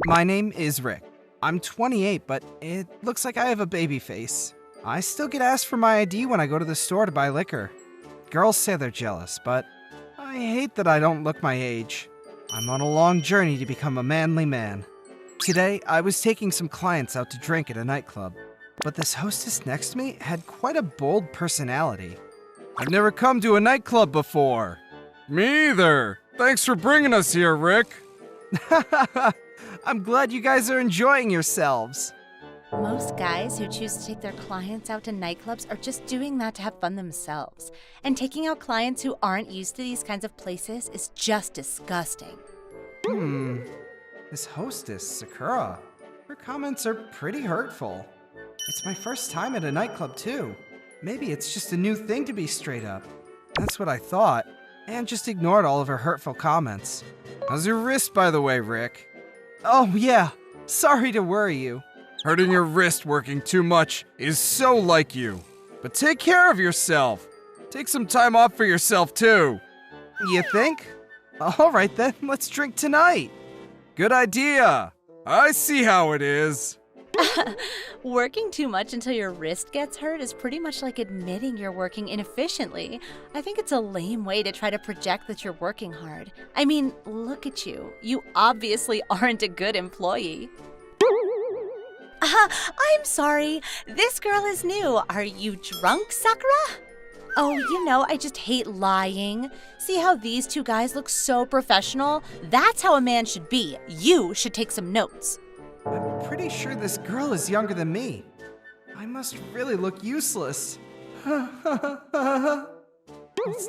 My name is Rick. I'm 28, but it looks like I have a baby face. I still get asked for my ID when I go to the store to buy liquor. Girls say they're jealous, but I hate that I don't look my age. I'm on a long journey to become a manly man. Today, I was taking some clients out to drink at a nightclub, but this hostess next to me had quite a bold personality. I've never come to a nightclub before. Me either. Thanks for bringing us here, Rick. I'm glad you guys are enjoying yourselves. Most guys who choose to take their clients out to nightclubs are just doing that to have fun themselves. And taking out clients who aren't used to these kinds of places is just disgusting. This hostess, Sakura, her comments are pretty hurtful. It's my first time at a nightclub too. Maybe it's just a new thing to be straight up. That's what I thought, and just ignored all of her hurtful comments. How's your wrist, by the way, Rick? Oh yeah, sorry to worry you. Hurting your wrist working too much is so like you. But take care of yourself. Take some time off for yourself, too. You think? Alright then, let's drink tonight. Good idea. I see how it is. Working too much until your wrist gets hurt is pretty much like admitting you're working inefficiently. I think it's a lame way to try to project that you're working hard. I mean, look at you. You obviously aren't a good employee. I'm sorry. This girl is new. Are you drunk, Sakura? Oh, I just hate lying. See how these two guys look so professional? That's how a man should be. You should take some notes. I'm pretty sure this girl is younger than me. I must really look useless. It's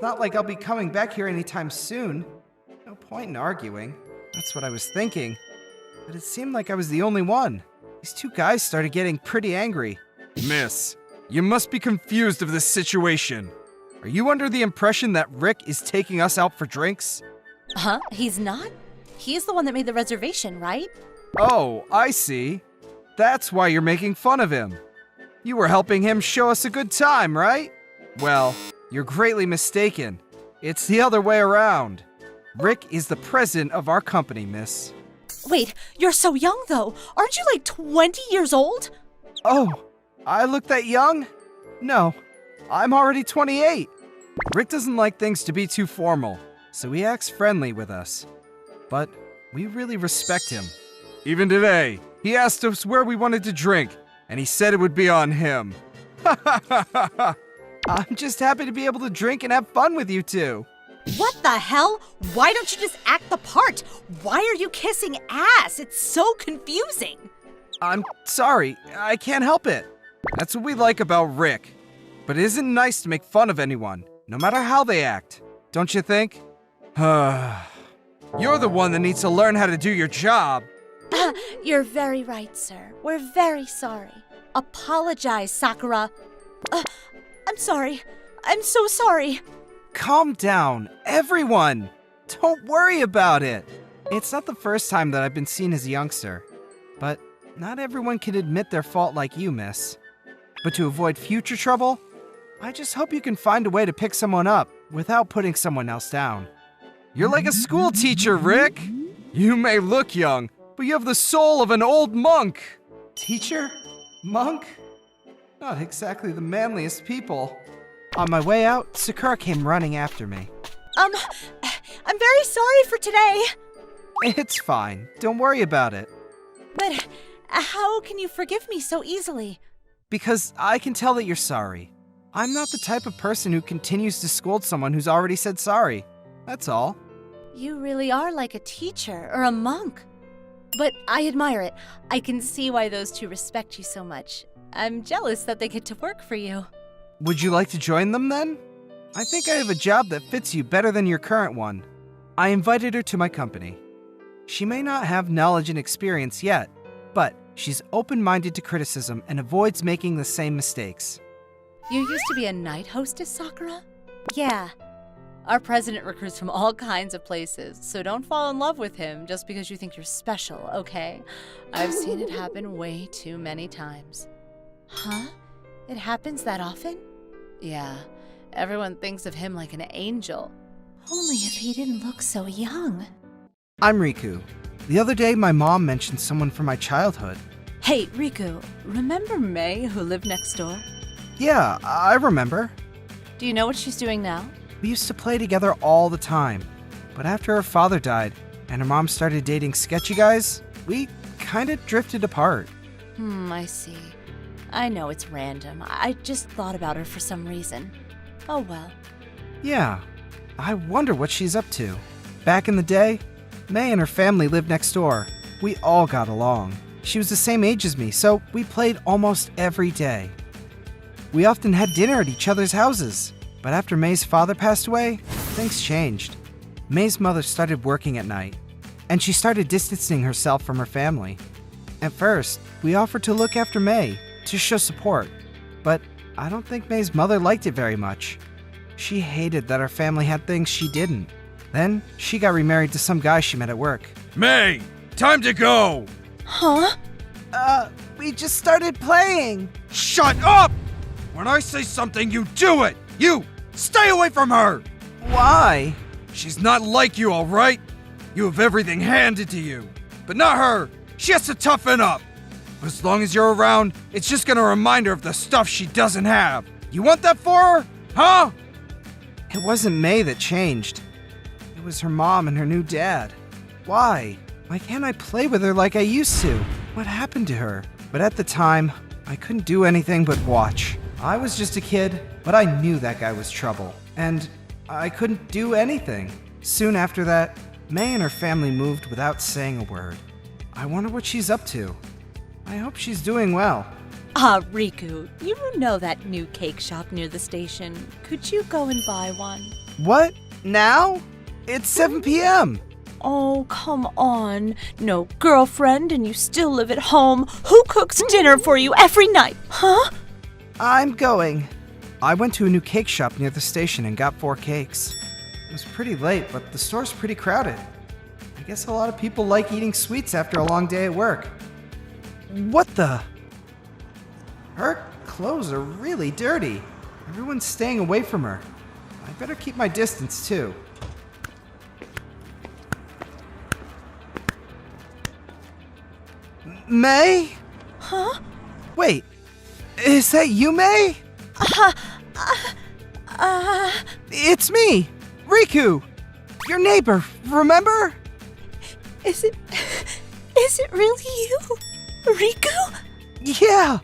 not like I'll be coming back here anytime soon. No point in arguing. That's what I was thinking. But it seemed like I was the only one. These two guys started getting pretty angry. Miss, you must be confused of this situation. Are you under the impression that Rick is taking us out for drinks? Huh? He's not? He's the one that made the reservation, right? Oh, I see. That's why you're making fun of him. You were helping him show us a good time, right? Well, you're greatly mistaken. It's the other way around. Rick is the president of our company, miss. Wait, you're so young though. Aren't you like 20 years old? Oh, I look that young? No, I'm already 28. Rick doesn't like things to be too formal, so he acts friendly with us. But we really respect him. Even today, he asked us where we wanted to drink, and he said it would be on him. I'm just happy to be able to drink and have fun with you two. What the hell? Why don't you just act the part? Why are you kissing ass? It's so confusing. I'm sorry, I can't help it. That's what we like about Rick. But it isn't nice to make fun of anyone, no matter how they act. Don't you think? You're the one that needs to learn how to do your job. You're very right, sir. We're very sorry. Apologize, Sakura. I'm sorry. I'm so sorry. Calm down, everyone. Don't worry about it. It's not the first time that I've been seen as a youngster. But not everyone can admit their fault like you, miss. But to avoid future trouble, I just hope you can find a way to pick someone up without putting someone else down. You're like a school teacher, Rick. You may look young, but you have the soul of an old monk. Teacher? Monk? Not exactly the manliest people. On my way out, Sakura came running after me. I'm very sorry for today. It's fine. Don't worry about it. But how can you forgive me so easily? Because I can tell that you're sorry. I'm not the type of person who continues to scold someone who's already said sorry. That's all. You really are like a teacher or a monk. But I admire it. I can see why those two respect you so much. I'm jealous that they get to work for you. Would you like to join them then? I think I have a job that fits you better than your current one. I invited her to my company. She may not have knowledge and experience yet, but she's open-minded to criticism and avoids making the same mistakes. You used to be a night hostess, Sakura? Yeah. Our president recruits from all kinds of places, so don't fall in love with him just because you think you're special, okay? I've seen it happen way too many times. Huh? It happens that often? Yeah. Everyone thinks of him like an angel. Only if he didn't look so young. I'm Riku. The other day, my mom mentioned someone from my childhood. Hey, Riko, remember May who lived next door? Yeah, I remember. Do you know what she's doing now? We used to play together all the time. But after her father died, and her mom started dating sketchy guys, we kinda drifted apart. I see. I know it's random. I just thought about her for some reason. Oh well. Yeah, I wonder what she's up to. Back in the day, May and her family lived next door. We all got along. She was the same age as me, so we played almost every day. We often had dinner at each other's houses. But after May's father passed away, things changed. May's mother started working at night, and she started distancing herself from her family. At first, we offered to look after May, to show support, but I don't think May's mother liked it very much. She hated that our family had things she didn't. Then, she got remarried to some guy she met at work. May, time to go! Huh? We just started playing! Shut up! When I say something, you do it! You, stay away from her! Why? She's not like you, alright? You have everything handed to you. But not her. She has to toughen up. But as long as you're around, it's just gonna remind her of the stuff she doesn't have. You want that for her? Huh? It wasn't May that changed. It was her mom and her new dad. Why? Why can't I play with her like I used to? What happened to her? But at the time, I couldn't do anything but watch. I was just a kid, but I knew that guy was trouble. And I couldn't do anything. Soon after that, May and her family moved without saying a word. I wonder what she's up to. I hope she's doing well. Riku, you know that new cake shop near the station. Could you go and buy one? What? Now? It's 7 p.m. Oh, come on. No girlfriend and you still live at home. Who cooks dinner for you every night? Huh? I'm going. I went to a new cake shop near the station and got 4 cakes. It was pretty late, but the store's pretty crowded. I guess a lot of people like eating sweets after a long day at work. What the? Her clothes are really dirty. Everyone's staying away from her. I better keep my distance, too. May? Huh? Wait, is that you, May? It's me, Riku, your neighbor, remember? Is it really you? Riku? Yeah,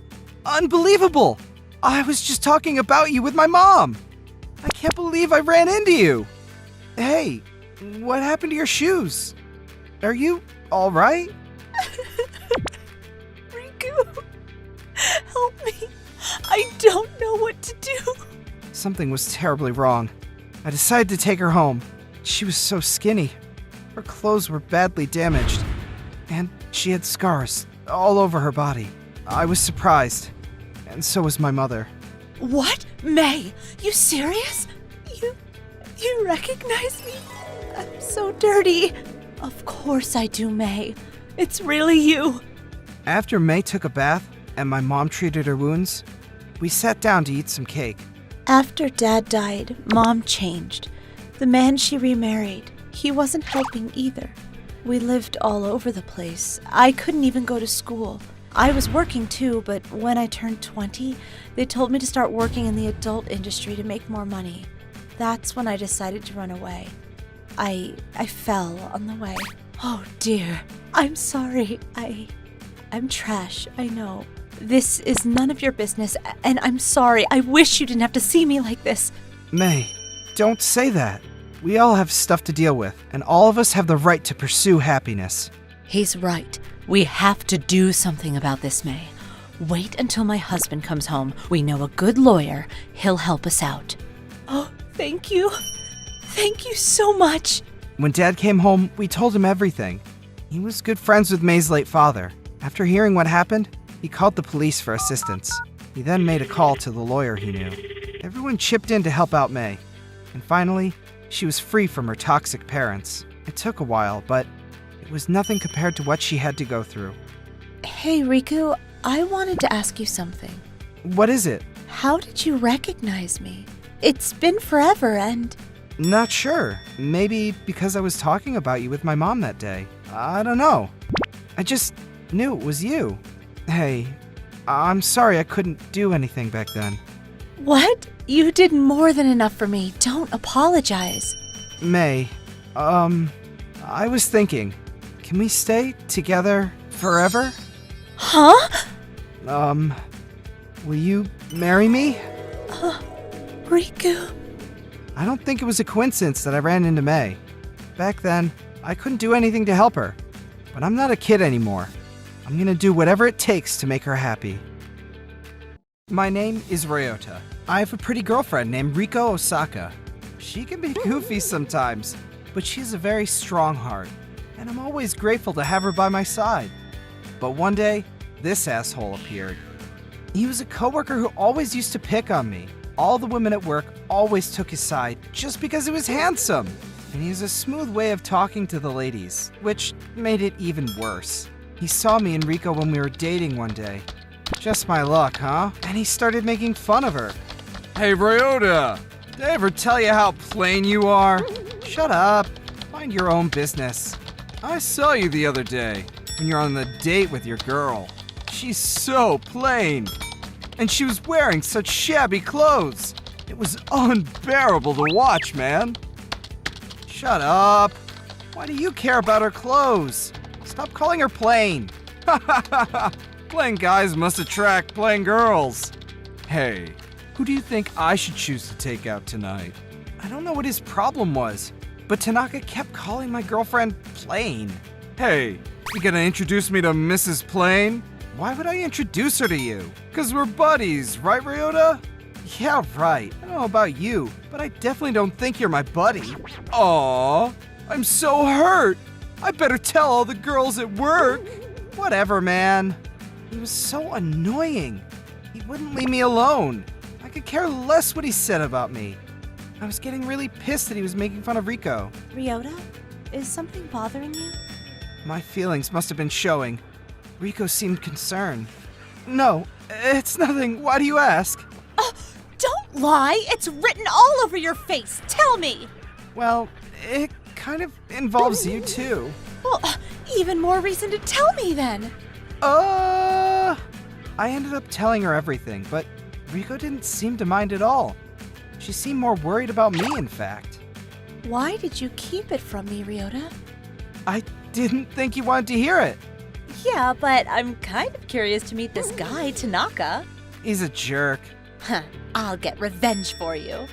unbelievable. I was just talking about you with my mom. I can't believe I ran into you. Hey, what happened to your shoes? Are you all right? Riku, help me. I don't know what to do. Something was terribly wrong. I decided to take her home. She was so skinny. Her clothes were badly damaged. And she had scars all over her body. I was surprised. And so was my mother. What? May, you serious? You recognize me? I'm so dirty. Of course I do, May. It's really you. After May took a bath and my mom treated her wounds, we sat down to eat some cake. After Dad died, Mom changed. The man she remarried, he wasn't helping either. We lived all over the place. I couldn't even go to school. I was working too, but when I turned 20, they told me to start working in the adult industry to make more money. That's when I decided to run away. I fell on the way. Oh dear, I'm sorry. I'm trash, I know. This is none of your business, and I'm sorry. I wish you didn't have to see me like this. May, don't say that. We all have stuff to deal with, and all of us have the right to pursue happiness. He's right. We have to do something about this, May. Wait until my husband comes home. We know a good lawyer. He'll help us out. Oh, thank you. Thank you so much. When Dad came home, we told him everything. He was good friends with May's late father. After hearing what happened, he called the police for assistance. He then made a call to the lawyer he knew. Everyone chipped in to help out May. And finally, she was free from her toxic parents. It took a while, but it was nothing compared to what she had to go through. Hey, Riku, I wanted to ask you something. What is it? How did you recognize me? It's been forever and... Not sure. Maybe because I was talking about you with my mom that day. I don't know. I just knew it was you. Hey, I'm sorry I couldn't do anything back then. What? You did more than enough for me. Don't apologize. May, I was thinking, can we stay together forever? Huh? Will you marry me? Riko. I don't think it was a coincidence that I ran into May. Back then, I couldn't do anything to help her. But I'm not a kid anymore. I'm gonna do whatever it takes to make her happy. My name is Ryota. I have a pretty girlfriend named Riko Osaka. She can be goofy sometimes, but she has a very strong heart, and I'm always grateful to have her by my side. But one day, this asshole appeared. He was a coworker who always used to pick on me. All the women at work always took his side just because he was handsome. And he has a smooth way of talking to the ladies, which made it even worse. He saw me and Riko when we were dating one day. Just my luck, huh? And he started making fun of her. Hey, Ryota! Did I ever tell you how plain you are? Shut up. Mind your own business. I saw you the other day when you're on the date with your girl. She's so plain. And she was wearing such shabby clothes. It was unbearable to watch, man. Shut up. Why do you care about her clothes? Stop calling her plain. Plain guys must attract plain girls. Hey, who do you think I should choose to take out tonight? I don't know what his problem was, but Tanaka kept calling my girlfriend plain. Hey, you gonna introduce me to Mrs. Plain? Why would I introduce her to you? 'Cause we're buddies, right, Ryota? Yeah, right. I don't know about you, but I definitely don't think you're my buddy. Aw, I'm so hurt. I better tell all the girls at work. Whatever, man. He was so annoying. He wouldn't leave me alone. I could care less what he said about me. I was getting really pissed that he was making fun of Riko. Ryota, is something bothering you? My feelings must have been showing. Riko seemed concerned. No, it's nothing. Why do you ask? Don't lie! It's written all over your face! Tell me! Well, it kind of involves you too. Well, even more reason to tell me then! I ended up telling her everything, but Riko didn't seem to mind at all. She seemed more worried about me, in fact. Why did you keep it from me, Ryota? I didn't think you wanted to hear it. Yeah, but I'm kind of curious to meet this guy, Tanaka. He's a jerk. Huh, I'll get revenge for you.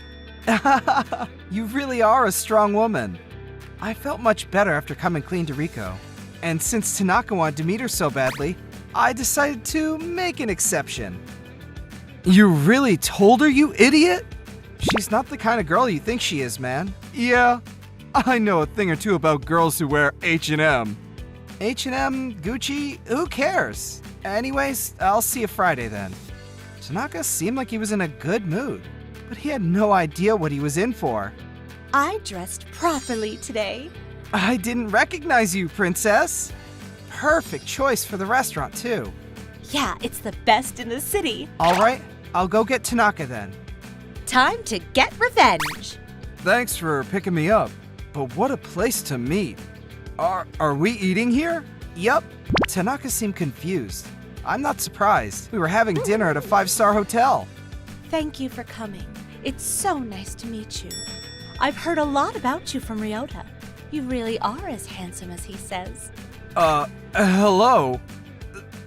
You really are a strong woman. I felt much better after coming clean to Riko. And since Tanaka wanted to meet her so badly, I decided to make an exception. You really told her, you idiot? She's not the kind of girl you think she is, man. Yeah, I know a thing or two about girls who wear H&M. H&M, Gucci, who cares? Anyways, I'll see you Friday then. Tanaka seemed like he was in a good mood, but he had no idea what he was in for. I dressed properly today. I didn't recognize you, princess. Perfect choice for the restaurant, too. Yeah, it's the best in the city. All right, I'll go get Tanaka then. Time to get revenge. Thanks for picking me up, but what a place to meet. Are we eating here? Yup. Tanaka seemed confused. I'm not surprised. We were having dinner at a 5-star hotel. Thank you for coming. It's so nice to meet you. I've heard a lot about you from Ryota. You really are as handsome as he says. Hello?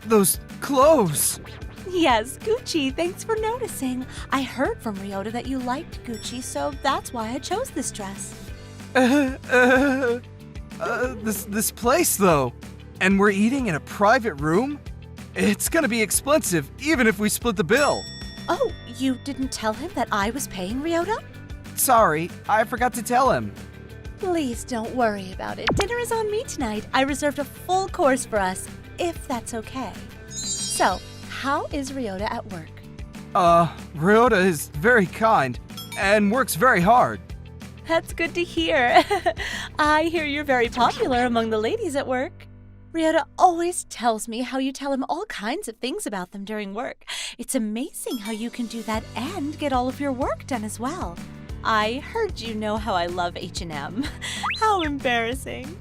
Those clothes. Yes, Gucci, thanks for noticing. I heard from Ryota that you liked Gucci, so that's why I chose this dress. This place, though. And we're eating in a private room? It's gonna be expensive, even if we split the bill. Oh, you didn't tell him that I was paying, Ryota? Sorry, I forgot to tell him. Please don't worry about it. Dinner is on me tonight. I reserved a full course for us, if that's okay. So, how is Ryota at work? Ryota is very kind and works very hard. That's good to hear. I hear you're very popular among the ladies at work. Ryota always tells me how you tell him all kinds of things about them during work. It's amazing how you can do that and get all of your work done as well. I heard you know how I love H&M. How embarrassing.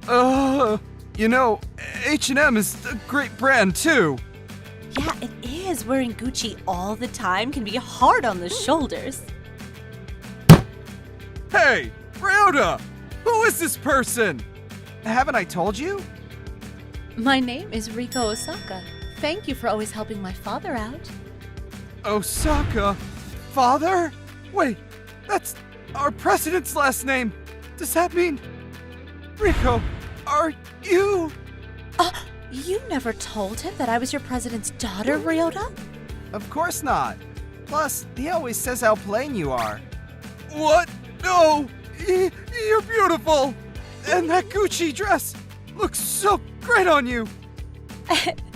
H&M is a great brand too. Yeah, it is. Wearing Gucci all the time can be hard on the shoulders. Hey, Ryota! Who is this person? Haven't I told you? My name is Riko Osaka. Thank you for always helping my father out. Osaka? Father? Wait, that's our president's last name. Does that mean... Riko, are you... You never told him that I was your president's daughter, Ryota? Of course not. Plus, he always says how plain you are. What? No! You're beautiful! And that Gucci dress looks so great on you!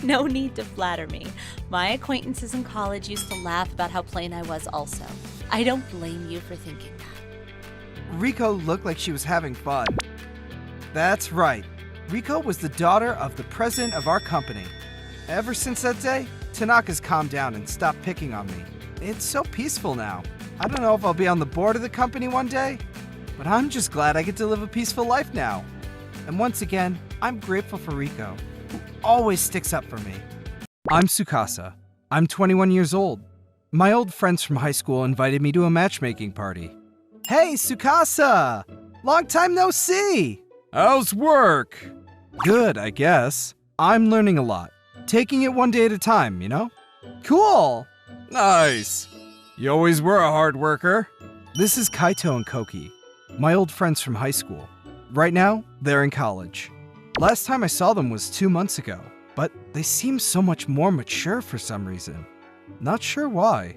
No need to flatter me. My acquaintances in college used to laugh about how plain I was also. I don't blame you for thinking that. Riko looked like she was having fun. That's right. Riko was the daughter of the president of our company. Ever since that day, Tanaka's calmed down and stopped picking on me. It's so peaceful now. I don't know if I'll be on the board of the company one day, but I'm just glad I get to live a peaceful life now. And once again, I'm grateful for Riko, who always sticks up for me. I'm Tsukasa. I'm 21 years old. My old friends from high school invited me to a matchmaking party. Hey, Tsukasa! Long time no see! How's work? Good, I guess. I'm learning a lot. Taking it one day at a time, you know? Cool! Nice. You always were a hard worker. This is Kaito and Koki, my old friends from high school. Right now, they're in college. Last time I saw them was 2 months ago, but they seem so much more mature for some reason. Not sure why.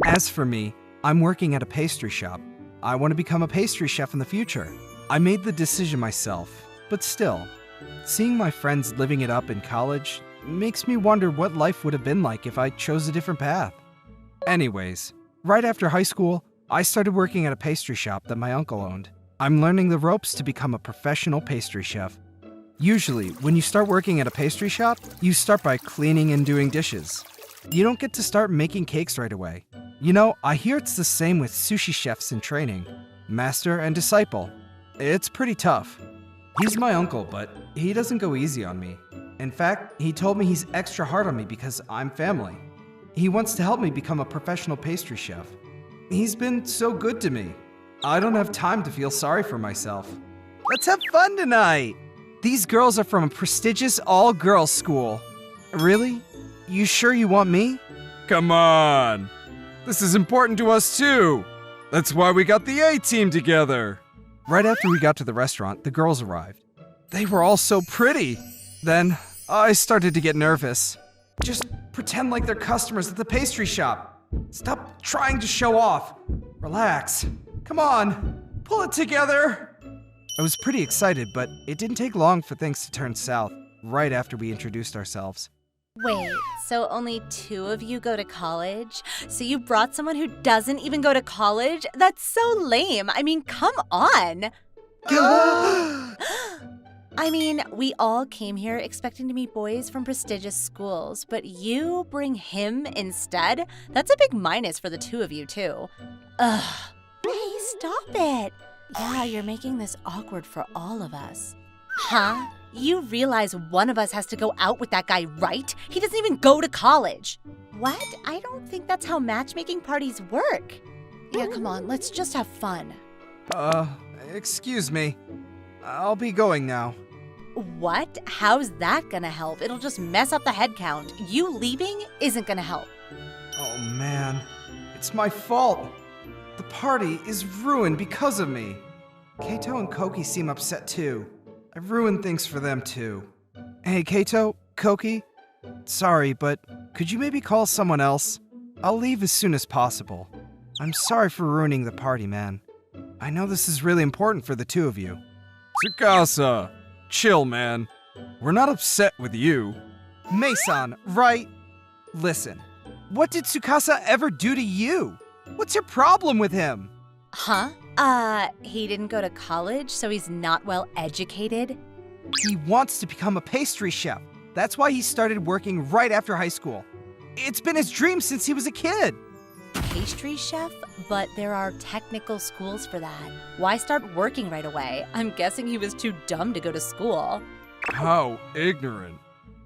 As for me, I'm working at a pastry shop. I want to become a pastry chef in the future. I made the decision myself, but still, seeing my friends living it up in college makes me wonder what life would have been like if I chose a different path. Anyways, right after high school, I started working at a pastry shop that my uncle owned. I'm learning the ropes to become a professional pastry chef. Usually, when you start working at a pastry shop, you start by cleaning and doing dishes. You don't get to start making cakes right away. You know, I hear it's the same with sushi chefs in training. Master and disciple. It's pretty tough. He's my uncle, but he doesn't go easy on me. In fact, he told me he's extra hard on me because I'm family. He wants to help me become a professional pastry chef. He's been so good to me. I don't have time to feel sorry for myself. Let's have fun tonight! These girls are from a prestigious all-girls school. Really? You sure you want me? Come on. This is important to us too. That's why we got the A-team together. Right after we got to the restaurant, the girls arrived. They were all so pretty. Then, I started to get nervous. Just pretend like they're customers at the pastry shop. Stop trying to show off. Relax. Come on, pull it together. I was pretty excited, but it didn't take long for things to turn south right after we introduced ourselves. Wait, so only 2 of you go to college? So you brought someone who doesn't even go to college? That's so lame. I mean, come on. I mean, we all came here expecting to meet boys from prestigious schools, but you bring him instead? That's a big minus for the 2 of you, too. Ugh. Hey, stop it. Yeah, you're making this awkward for all of us. Huh? You realize one of us has to go out with that guy, right? He doesn't even go to college. What? I don't think that's how matchmaking parties work. Yeah, come on, let's just have fun. Excuse me. I'll be going now. What? How's that gonna help? It'll just mess up the head count. You leaving isn't gonna help. Oh man, it's my fault. The party is ruined because of me. Kaito and Koki seem upset too. I've ruined things for them too. Hey Kaito, Koki, sorry, but could you maybe call someone else? I'll leave as soon as possible. I'm sorry for ruining the party, man. I know this is really important for the 2 of you. Tsukasa, chill, man. We're not upset with you. Mason, right? Listen, what did Tsukasa ever do to you? What's your problem with him? Huh? He didn't go to college, so he's not well educated? He wants to become a pastry chef. That's why he started working right after high school. It's been his dream since he was a kid. Pastry chef? But there are technical schools for that. Why start working right away? I'm guessing he was too dumb to go to school. How ignorant.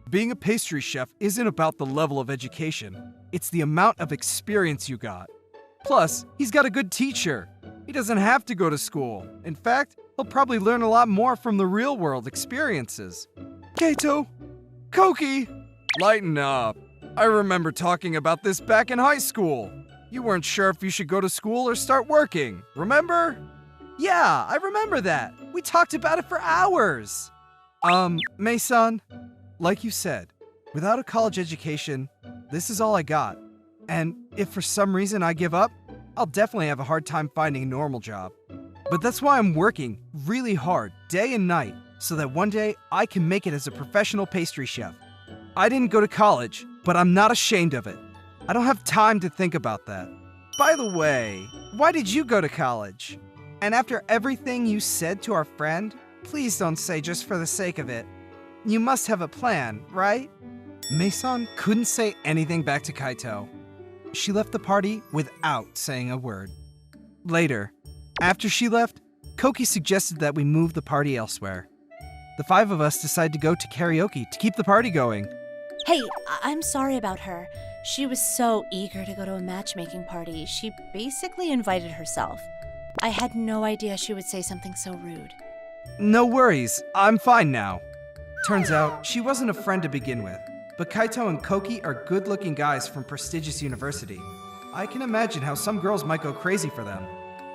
Being a pastry chef isn't about the level of education. It's the amount of experience you got. Plus, he's got a good teacher. He doesn't have to go to school. In fact, he'll probably learn a lot more from the real-world experiences. Kaito! Koki! Lighten up. I remember talking about this back in high school. You weren't sure if you should go to school or start working, remember? Yeah, I remember that. We talked about it for hours. Mei-san, like you said, without a college education, this is all I got. And if for some reason I give up, I'll definitely have a hard time finding a normal job. But that's why I'm working really hard, day and night, so that one day I can make it as a professional pastry chef. I didn't go to college, but I'm not ashamed of it. I don't have time to think about that. By the way, why did you go to college? And after everything you said to our friend, please don't say just for the sake of it. You must have a plan, right? Mei-san couldn't say anything back to Kaito. She left the party without saying a word. Later, after she left, Koki suggested that we move the party elsewhere. The 5 of us decided to go to karaoke to keep the party going. Hey, I'm sorry about her. She was so eager to go to a matchmaking party, she basically invited herself. I had no idea she would say something so rude. No worries, I'm fine now. Turns out, she wasn't a friend to begin with, but Kaito and Koki are good-looking guys from prestigious university. I can imagine how some girls might go crazy for them.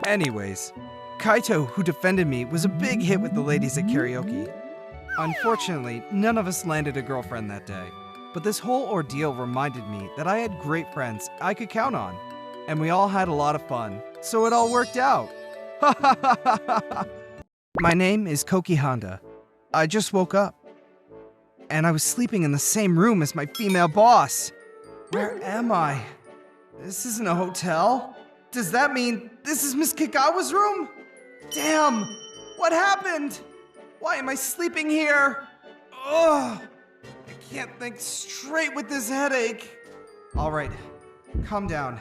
Anyways, Kaito, who defended me, was a big hit with the ladies at karaoke. Unfortunately, none of us landed a girlfriend that day. But this whole ordeal reminded me that I had great friends I could count on. And we all had a lot of fun, so it all worked out. My name is Koki Honda. I just woke up. And I was sleeping in the same room as my female boss. Where am I? This isn't a hotel. Does that mean this is Miss Kagawa's room? Damn! What happened? Why am I sleeping here? Ugh! I can't think straight with this headache. All right, calm down.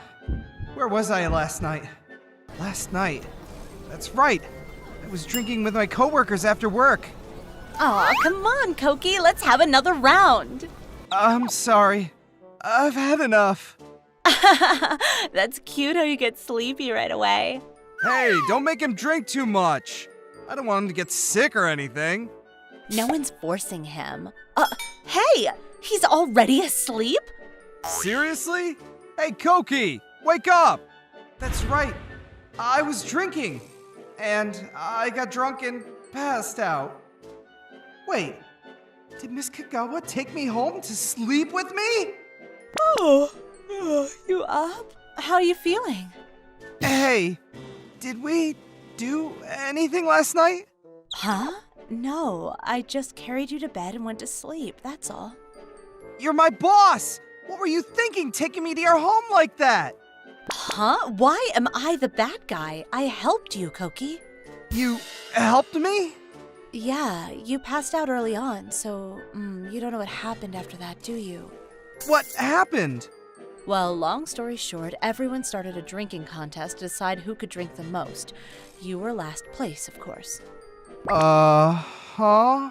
Where was I last night? Last night? That's right. I was drinking with my coworkers after work. Aw, come on, Koki, let's have another round. I'm sorry. I've had enough. That's cute how you get sleepy right away. Hey, don't make him drink too much. I don't want him to get sick or anything. No one's forcing him. Hey, he's already asleep? Seriously? Hey, Koki, wake up! That's right. I was drinking. And I got drunk and passed out. Wait, did Miss Kagawa take me home to sleep with me? Oh, you up? How are you feeling? Hey, did we do anything last night? Huh? No, I just carried you to bed and went to sleep, that's all. You're my boss! What were you thinking, taking me to your home like that? Huh? Why am I the bad guy? I helped you, Koki. You helped me? Yeah, you passed out early on, so you don't know what happened after that, do you? What happened? Well, long story short, everyone started a drinking contest to decide who could drink the most. You were last place, of course. Huh?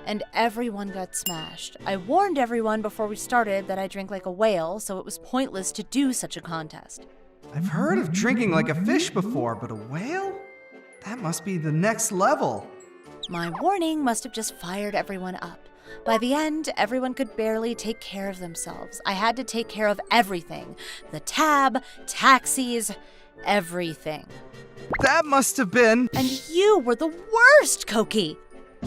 And everyone got smashed. I warned everyone before we started that I drink like a whale, so it was pointless to do such a contest. I've heard of drinking like a fish before, but a whale? That must be the next level. My warning must have just fired everyone up. By the end, everyone could barely take care of themselves. I had to take care of everything. The tab, taxis, everything. That must have been... And you were the worst, Koki!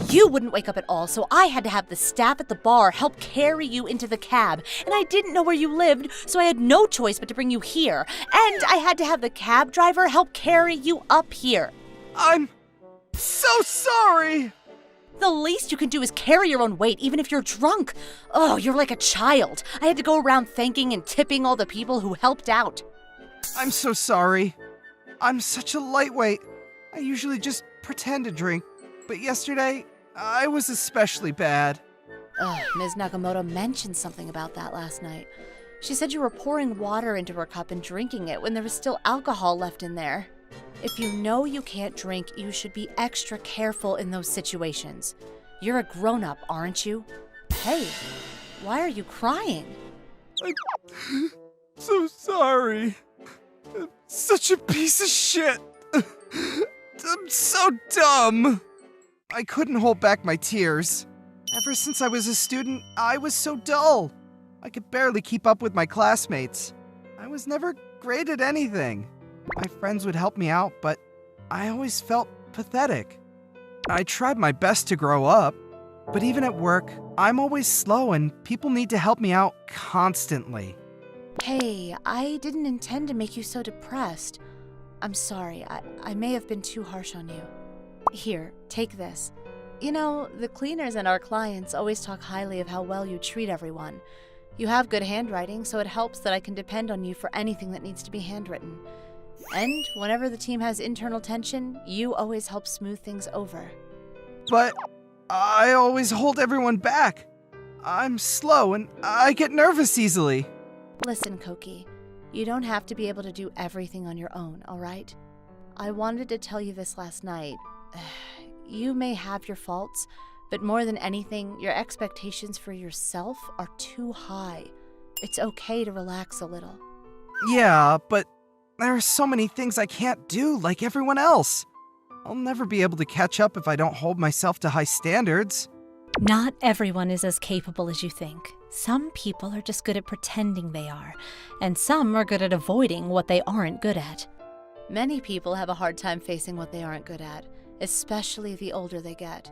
You wouldn't wake up at all, so I had to have the staff at the bar help carry you into the cab. And I didn't know where you lived, so I had no choice but to bring you here. And I had to have the cab driver help carry you up here. I'm so sorry! The least you can do is carry your own weight, even if you're drunk. Oh, you're like a child. I had to go around thanking and tipping all the people who helped out. I'm so sorry. I'm such a lightweight. I usually just pretend to drink. But yesterday, I was especially bad. Ugh, Ms. Nakamoto mentioned something about that last night. She said you were pouring water into her cup and drinking it when there was still alcohol left in there. If you know you can't drink, you should be extra careful in those situations. You're a grown-up, aren't you? Hey, why are you crying? I'm so sorry. I'm such a piece of shit. I'm so dumb. I couldn't hold back my tears. Ever since I was a student, I was so dull. I could barely keep up with my classmates. I was never great at anything. My friends would help me out, but I always felt pathetic. I tried my best to grow up, but even at work, I'm always slow and people need to help me out constantly. Hey, I didn't intend to make you so depressed. I'm sorry, I may have been too harsh on you. Here, take this. You know, the cleaners and our clients always talk highly of how well you treat everyone. You have good handwriting, so it helps that I can depend on you for anything that needs to be handwritten. And whenever the team has internal tension, you always help smooth things over. But I always hold everyone back. I'm slow and I get nervous easily. Listen, Koki, you don't have to be able to do everything on your own, all right? I wanted to tell you this last night. You may have your faults, but more than anything, your expectations for yourself are too high. It's okay to relax a little. Yeah, but there are so many things I can't do like everyone else. I'll never be able to catch up if I don't hold myself to high standards. Not everyone is as capable as you think. Some people are just good at pretending they are, and some are good at avoiding what they aren't good at. Many people have a hard time facing what they aren't good at, especially the older they get.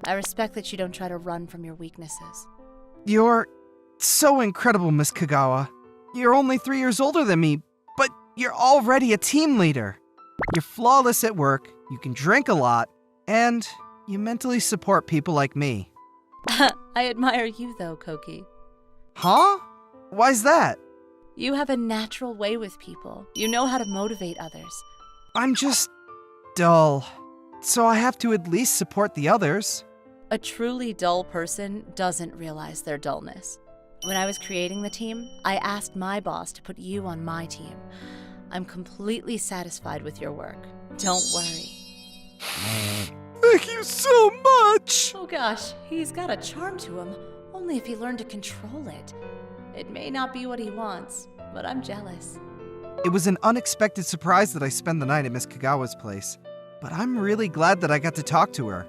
I respect that you don't try to run from your weaknesses. You're so incredible, Miss Kagawa. You're only 3 years older than me, but you're already a team leader. You're flawless at work, you can drink a lot, and you mentally support people like me. I admire you though, Koki. Huh? Why's that? You have a natural way with people. You know how to motivate others. I'm just dull, so I have to at least support the others. A truly dull person doesn't realize their dullness. When I was creating the team, I asked my boss to put you on my team. I'm completely satisfied with your work. Don't worry. Thank you so much! Oh gosh, he's got a charm to him, only if he learned to control it. It may not be what he wants, but I'm jealous. It was an unexpected surprise that I spent the night at Miss Kagawa's place, but I'm really glad that I got to talk to her.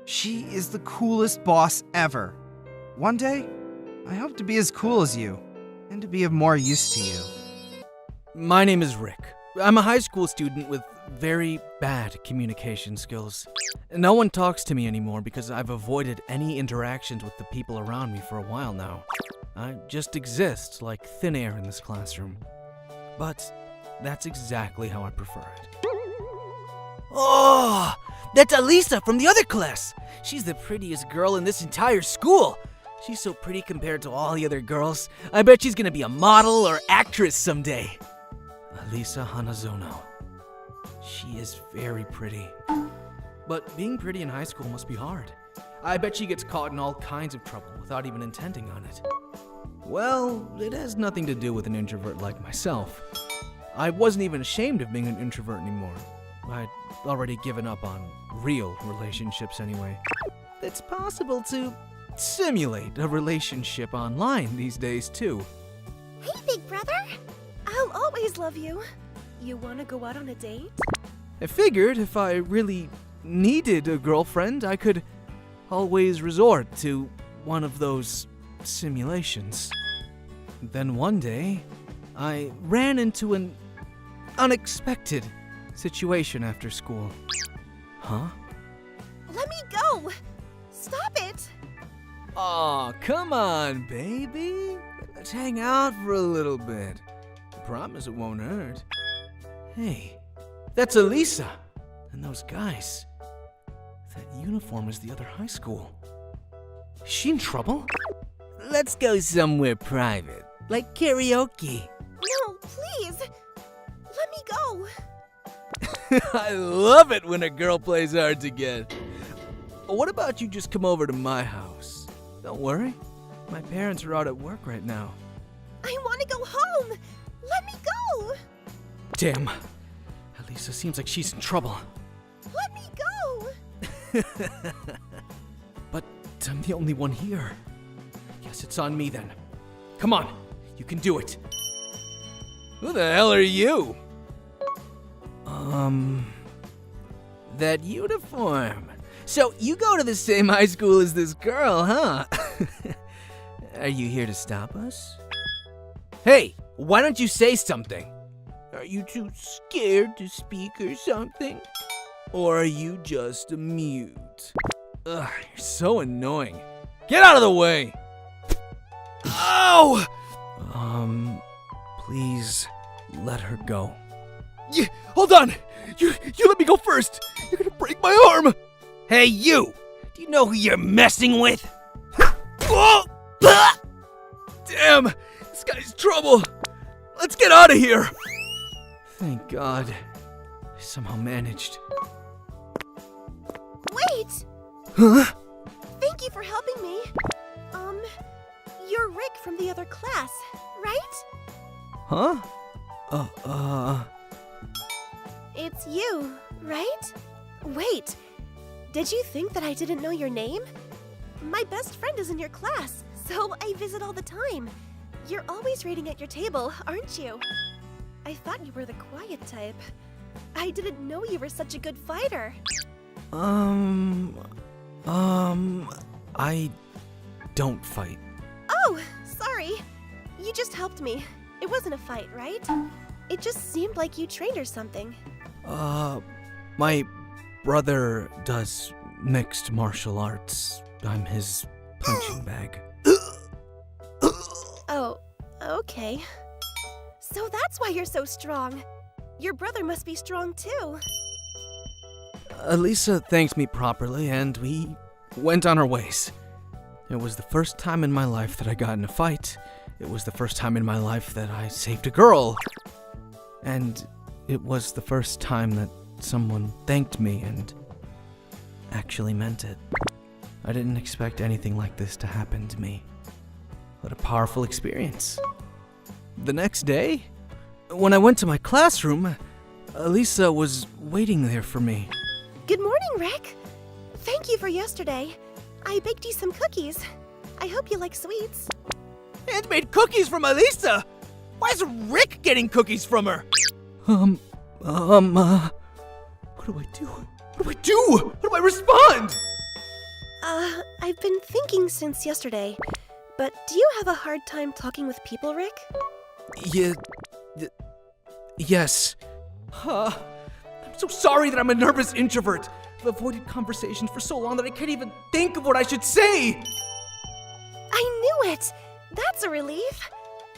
She is the coolest boss ever. One day, I hope to be as cool as you, and to be of more use to you. My name is Rick. I'm a high school student with very bad communication skills. No one talks to me anymore because I've avoided any interactions with the people around me for a while now. I just exist like thin air in this classroom. But that's exactly how I prefer it. Oh, that's Alisa from the other class. She's the prettiest girl in this entire school. She's so pretty compared to all the other girls. I bet she's gonna be a model or actress someday. Alisa Hanazono. She is very pretty. But being pretty in high school must be hard. I bet she gets caught in all kinds of trouble without even intending on it. Well, it has nothing to do with an introvert like myself. I wasn't even ashamed of being an introvert anymore. I'd already given up on real relationships anyway. It's possible to simulate a relationship online these days too. Hey, big brother. I'll always love you. You wanna go out on a date? I figured if I really needed a girlfriend, I could always resort to one of those simulations. Then one day, I ran into an unexpected situation after school. Huh? Let me go! Stop it! Aw, come on, baby. Let's hang out for a little bit. I promise it won't hurt. Hey, that's Alisa. And those guys. That uniform is the other high school. Is she in trouble? Let's go somewhere private, like karaoke. No, please! Let me go! I love it when a girl plays hard to get. what about you just come over to my house? Don't worry. My parents are out at work right now. I want to go home! Let me go! Damn. Alisa seems like she's in trouble. Let me go! But I'm the only one here. Guess it's on me then. Come on, you can do it. Who the hell are you? That uniform. So you go to the same high school as this girl, huh? Are you here to stop us? Hey, why don't you say something? Are you too scared to speak or something? Or are you just a mute? Ugh, you're so annoying. Get out of the way! Ow! Please let her go. Hold on! You let me go first! You're gonna break my arm! Hey, you! Do you know who you're messing with? Oh! Damn! This guy's trouble! Let's get out of here! Thank God. I somehow managed. Wait! Huh? Thank you for helping me. You're Rick from the other class, right? Huh? It's you, right? Wait, did you think that I didn't know your name? My best friend is in your class, so I visit all the time. You're always reading at your table, aren't you? I thought you were the quiet type. I didn't know you were such a good fighter. I don't fight. Oh, sorry. You just helped me. It wasn't a fight, right? It just seemed like you trained or something. My brother does mixed martial arts. I'm his punching bag. Oh, okay. So that's why you're so strong. Your brother must be strong too. Alisa thanked me properly, and we went on our ways. It was the first time in my life that I got in a fight. It was the first time in my life that I saved a girl. And it was the first time that someone thanked me and actually meant it. I didn't expect anything like this to happen to me. What a powerful experience. The next day, when I went to my classroom, Alisa was waiting there for me. Good morning, Rick. Thank you for yesterday. I baked you some cookies. I hope you like sweets. Handmade cookies from Alisa? Why is Rick getting cookies from her? What do I do? What do I do? How do I respond? I've been thinking since yesterday, but do you have a hard time talking with people, Rick? Yes. I'm so sorry that I'm a nervous introvert. I've avoided conversations for so long that I can't even think of what I should say. I knew it! That's a relief.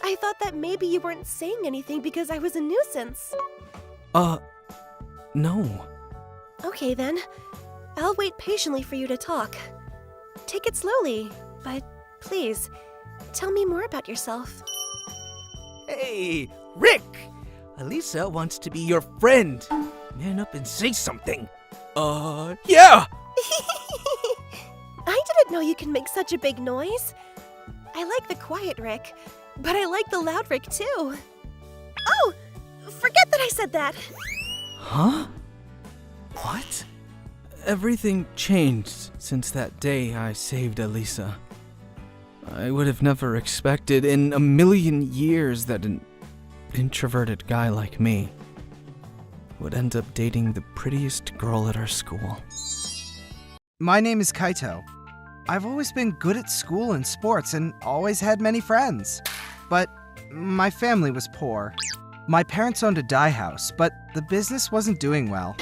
I thought that maybe you weren't saying anything because I was a nuisance. No. Okay then. I'll wait patiently for you to talk. Take it slowly, but please, tell me more about yourself. Hey, Rick! Alisa wants to be your friend. Man up and say something. Yeah! I didn't know you can make such a big noise. I like the quiet Rick, but I like the loud Rick too. Oh! Forget that I said that! Huh? What? Everything changed since that day I saved Alisa. I would have never expected in a million years that an introverted guy like me would end up dating the prettiest girl at our school. My name is Kaito. I've always been good at school and sports and always had many friends. But my family was poor. My parents owned a dye house, but the business wasn't doing well.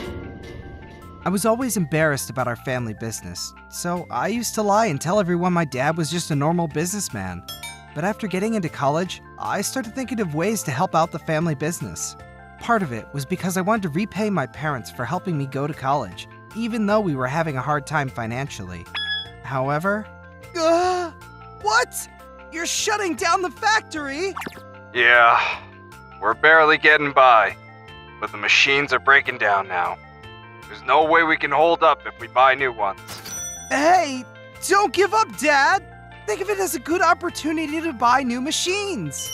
I was always embarrassed about our family business, so I used to lie and tell everyone my dad was just a normal businessman. But after getting into college, I started thinking of ways to help out the family business. Part of it was because I wanted to repay my parents for helping me go to college, even though we were having a hard time financially. However... What? You're shutting down the factory? Yeah, we're barely getting by, but the machines are breaking down now. There's no way we can hold up if we buy new ones. Hey, don't give up, Dad! Think of it as a good opportunity to buy new machines.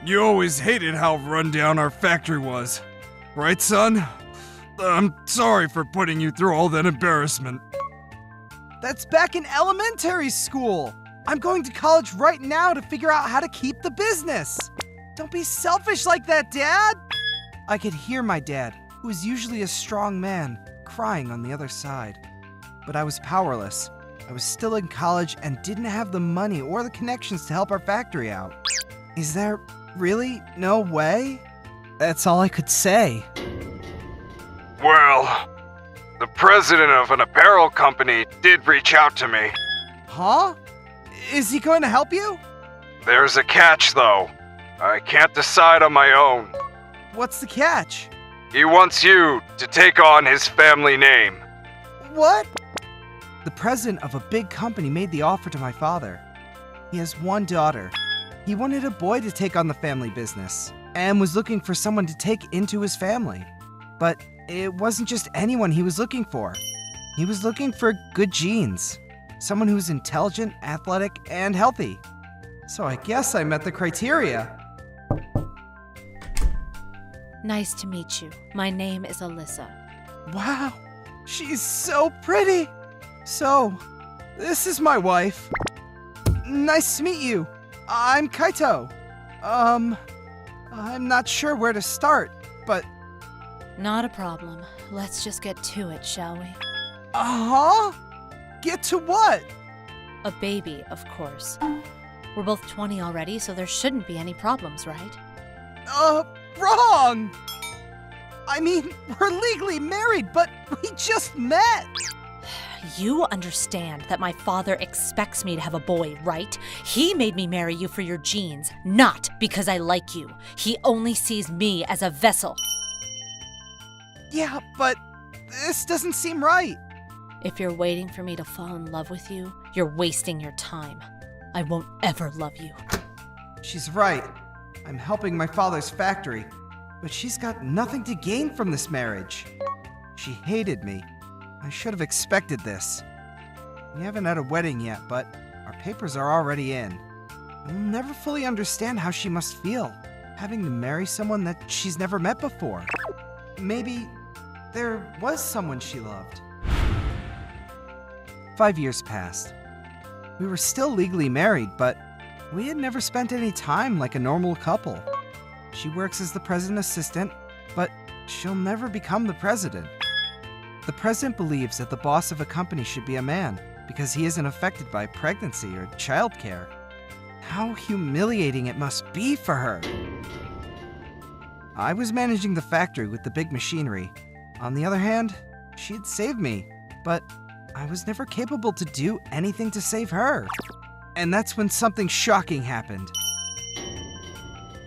You always hated how run down our factory was. Right, son? I'm sorry for putting you through all that embarrassment. That's back in elementary school. I'm going to college right now to figure out how to keep the business. Don't be selfish like that, Dad! I could hear my dad, who is usually a strong man, crying on the other side. But I was powerless. I was still in college and didn't have the money or the connections to help our factory out. Is there really no way? That's all I could say. Well, the president of an apparel company did reach out to me. Huh? Is he going to help you? There's a catch, though. I can't decide on my own. What's the catch? He wants you to take on his family name. What? The president of a big company made the offer to my father. He has one daughter. He wanted a boy to take on the family business and was looking for someone to take into his family. But it wasn't just anyone he was looking for. He was looking for good genes. Someone who's intelligent, athletic, and healthy. So I guess I met the criteria. Nice to meet you. My name is Alisa. Wow, she's so pretty. So, this is my wife. Nice to meet you. I'm Kaito. I'm not sure where to start, but... Not a problem. Let's just get to it, shall we? Uh-huh? Get to what? A baby, of course. We're both 20 already, so there shouldn't be any problems, right? Wrong! I mean, we're legally married, but we just met! You understand that my father expects me to have a boy, right? He made me marry you for your genes, not because I like you. He only sees me as a vessel. Yeah, but this doesn't seem right. If you're waiting for me to fall in love with you, you're wasting your time. I won't ever love you. She's right. I'm helping my father's factory, but she's got nothing to gain from this marriage. She hated me. I should have expected this. We haven't had a wedding yet, but our papers are already in. I'll never fully understand how she must feel, having to marry someone that she's never met before. Maybe there was someone she loved. 5 years passed. We were still legally married, but we had never spent any time like a normal couple. She works as the president's assistant, but she'll never become the president. The president believes that the boss of a company should be a man because he isn't affected by pregnancy or childcare. How humiliating it must be for her. I was managing the factory with the big machinery. On the other hand, she had saved me, but I was never capable to do anything to save her. And that's when something shocking happened.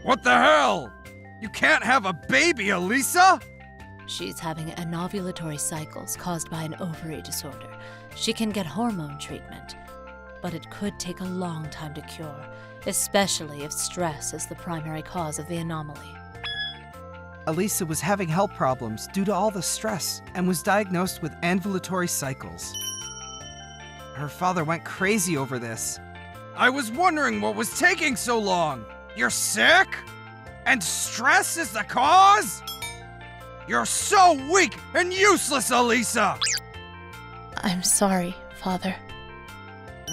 What the hell? You can't have a baby, Alisa? She's having anovulatory cycles caused by an ovary disorder. She can get hormone treatment, but it could take a long time to cure, especially if stress is the primary cause of the anomaly. Alisa was having health problems due to all the stress and was diagnosed with anovulatory cycles. Her father went crazy over this. I was wondering what was taking so long. You're sick? And stress is the cause? You're so weak and useless, Alisa! I'm sorry, Father.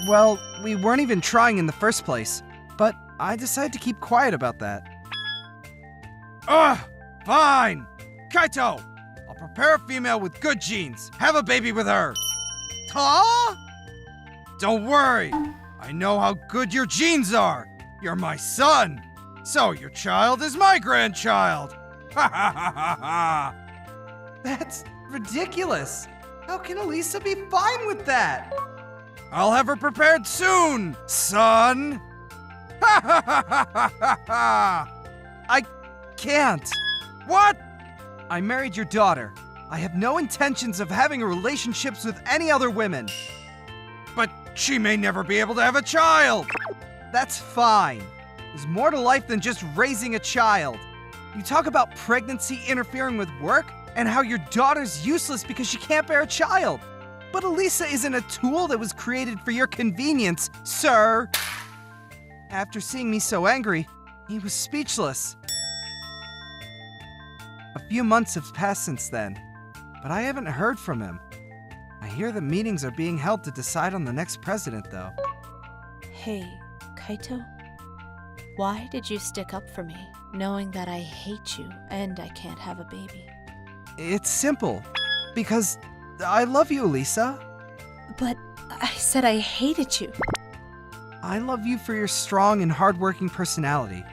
Well, we weren't even trying in the first place, but I decided to keep quiet about that. Fine! Kaito! I'll prepare a female with good genes. Have a baby with her. Huh? Don't worry. I know how good your genes are. You're my son. So your child is my grandchild. Ha ha ha ha ha! That's ridiculous. How can Alisa be fine with that? I'll have her prepared soon, son! Ha ha ha ha ha ha ha! I can't. What? I married your daughter. I have no intentions of having relationships with any other women. But she may never be able to have a child! That's fine. There's more to life than just raising a child. You talk about pregnancy interfering with work and how your daughter's useless because she can't bear a child. But Alisa isn't a tool that was created for your convenience, sir! After seeing me so angry, he was speechless. A few months have passed since then, but I haven't heard from him. I hear that meetings are being held to decide on the next president, though. Hey, Kaito? Why did you stick up for me, knowing that I hate you and I can't have a baby? It's simple. Because I love you, Alisa. But I said I hated you. I love you for your strong and hardworking personality.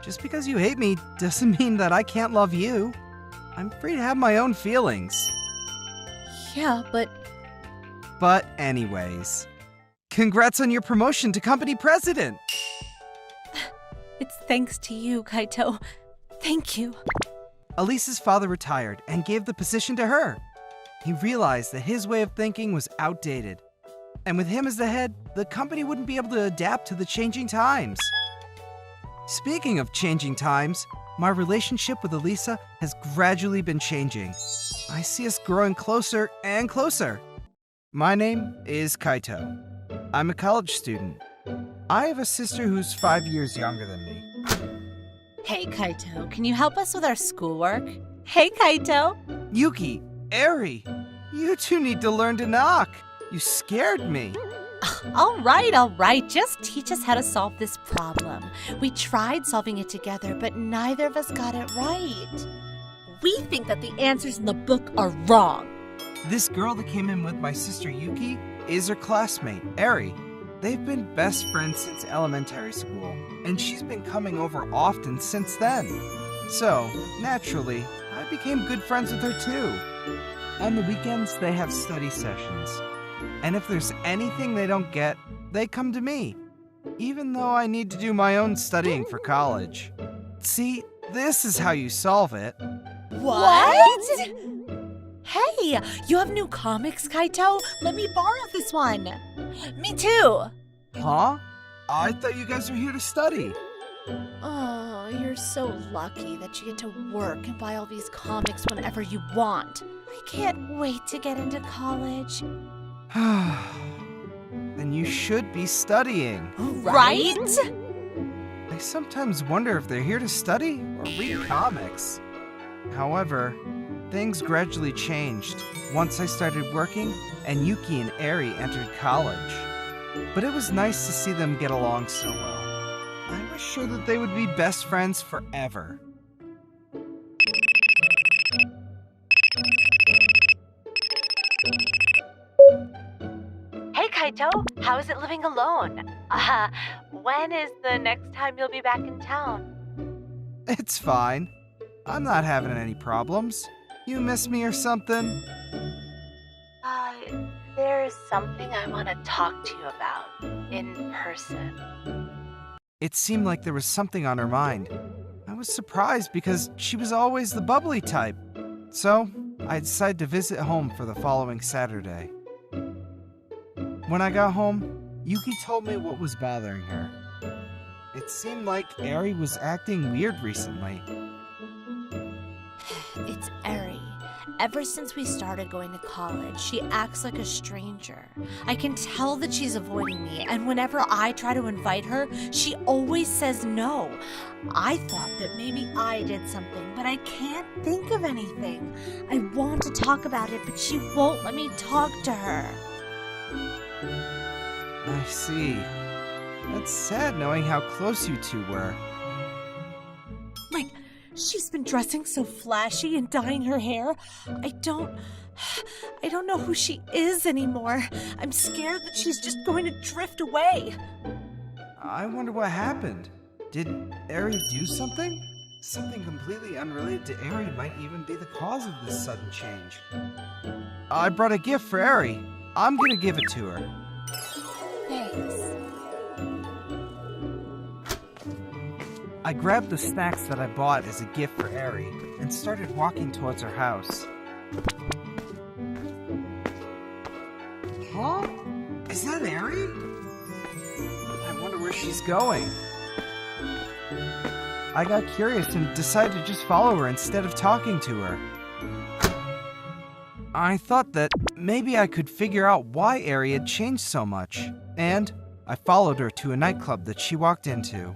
Just because you hate me doesn't mean that I can't love you. I'm free to have my own feelings. Yeah, but... But anyways, congrats on your promotion to company president! It's thanks to you, Kaito. Thank you. Alisa's father retired and gave the position to her. He realized that his way of thinking was outdated. And with him as the head, the company wouldn't be able to adapt to the changing times. Speaking of changing times, my relationship with Alisa has gradually been changing. I see us growing closer and closer. My name is Kaito. I'm a college student. I have a sister who's 5 years younger than me. Hey, Kaito, can you help us with our schoolwork? Hey, Kaito! Yuki, Eri, you two need to learn to knock. You scared me. All right, just teach us how to solve this problem. We tried solving it together, but neither of us got it right. We think that the answers in the book are wrong. This girl that came in with my sister Yuki is her classmate, Eri. They've been best friends since elementary school, and she's been coming over often since then. So, naturally, I became good friends with her too. On the weekends, they have study sessions. And if there's anything they don't get, they come to me, even though I need to do my own studying for college. See, this is how you solve it. What? Hey, you have new comics, Kaito? Let me borrow this one. Me too. Huh? I thought you guys were here to study. Oh, you're so lucky that you get to work and buy all these comics whenever you want. I can't wait to get into college. Then you should be studying. Right? I sometimes wonder if they're here to study or read comics. However, things gradually changed once I started working and Yuki and Eri entered college. But it was nice to see them get along so well. I was sure that they would be best friends forever. Hey, Kaito, how is it living alone? When is the next time you'll be back in town? It's fine. I'm not having any problems. You miss me or something? There's something I want to talk to you about in person. It seemed like there was something on her mind. I was surprised because she was always the bubbly type. So, I decided to visit home for the following Saturday. When I got home, Yuki told me what was bothering her. It seemed like Eri was acting weird recently. It's Eri. Ever since we started going to college, she acts like a stranger. I can tell that she's avoiding me, and whenever I try to invite her, she always says no. I thought that maybe I did something, but I can't think of anything. I want to talk about it, but she won't let me talk to her. I see. That's sad knowing how close you two were. She's been dressing so flashy and dyeing her hair. I don't know who she is anymore. I'm scared that she's just going to drift away. I wonder what happened. Did Eri do something? Something completely unrelated to Eri might even be the cause of this sudden change. I brought a gift for Eri. I'm gonna give it to her. Thanks. I grabbed the snacks that I bought as a gift for Eri and started walking towards her house. Huh? Is that Eri? I wonder where she's going. I got curious and decided to just follow her instead of talking to her. I thought that maybe I could figure out why Eri had changed so much, and I followed her to a nightclub that she walked into.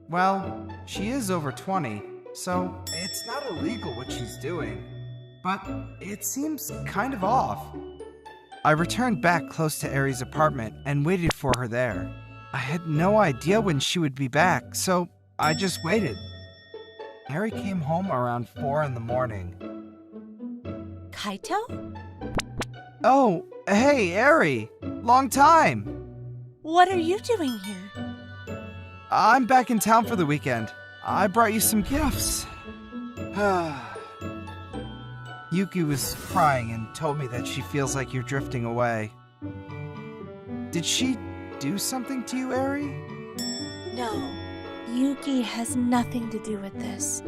Well, she is over 20, so it's not illegal what she's doing, but it seems kind of off. I returned back close to Eri's apartment and waited for her there. I had no idea when she would be back, so I just waited. Eri came home around 4 in the morning. Kaito? Oh, hey, Eri! Long time! What are you doing here? I'm back in town for the weekend. I brought you some gifts. Yuki was crying and told me that she feels like you're drifting away. Did she do something to you, Eri? No, Yuki has nothing to do with this.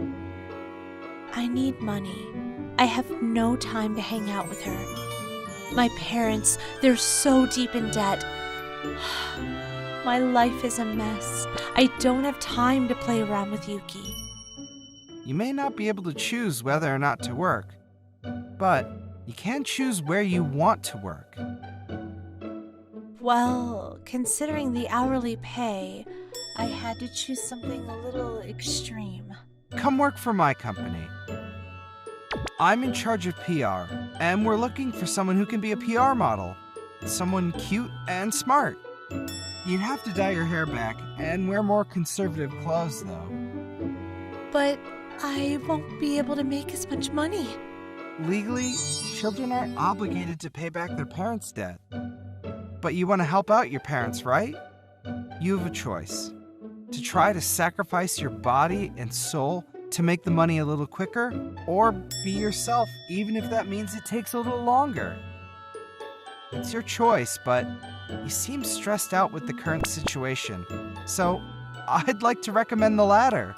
I need money. I have no time to hang out with her. My parents, they're so deep in debt. My life is a mess. I don't have time to play around with Yuki. You may not be able to choose whether or not to work, but you can choose where you want to work. Well, considering the hourly pay, I had to choose something a little extreme. Come work for my company. I'm in charge of PR, and we're looking for someone who can be a PR model. Someone cute and smart. You'd have to dye your hair back and wear more conservative clothes, though. But I won't be able to make as much money. Legally, children aren't obligated to pay back their parents' debt. But you want to help out your parents, right? You have a choice. To try to sacrifice your body and soul to make the money a little quicker, or be yourself, even if that means it takes a little longer. It's your choice, but you seem stressed out with the current situation, so I'd like to recommend the latter.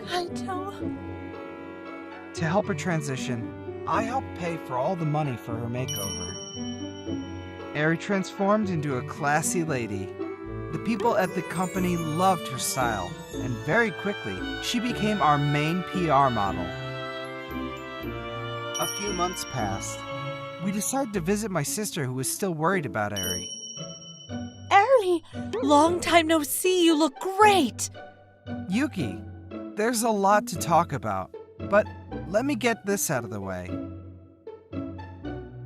Kaito? To help her transition, I helped pay for all the money for her makeover. Eri transformed into a classy lady. The people at the company loved her style, and very quickly, she became our main PR model. A few months passed. We decided to visit my sister, who was still worried about Eri. Eri! Long time no see, you look great! Yuki, there's a lot to talk about, but let me get this out of the way.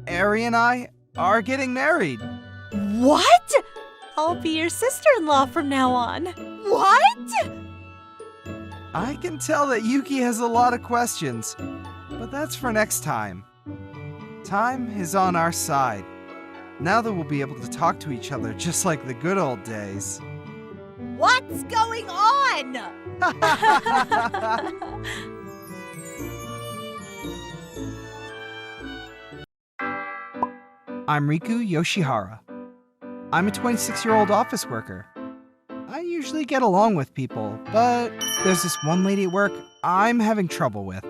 Eri and I are getting married. What? I'll be your sister-in-law from now on. What? I can tell that Yuki has a lot of questions, but that's for next time. Time is on our side. Now that we'll be able to talk to each other just like the good old days. What's going on? I'm Riku Yoshihara. I'm a 26-year-old office worker. I usually get along with people, but there's this one lady at work I'm having trouble with.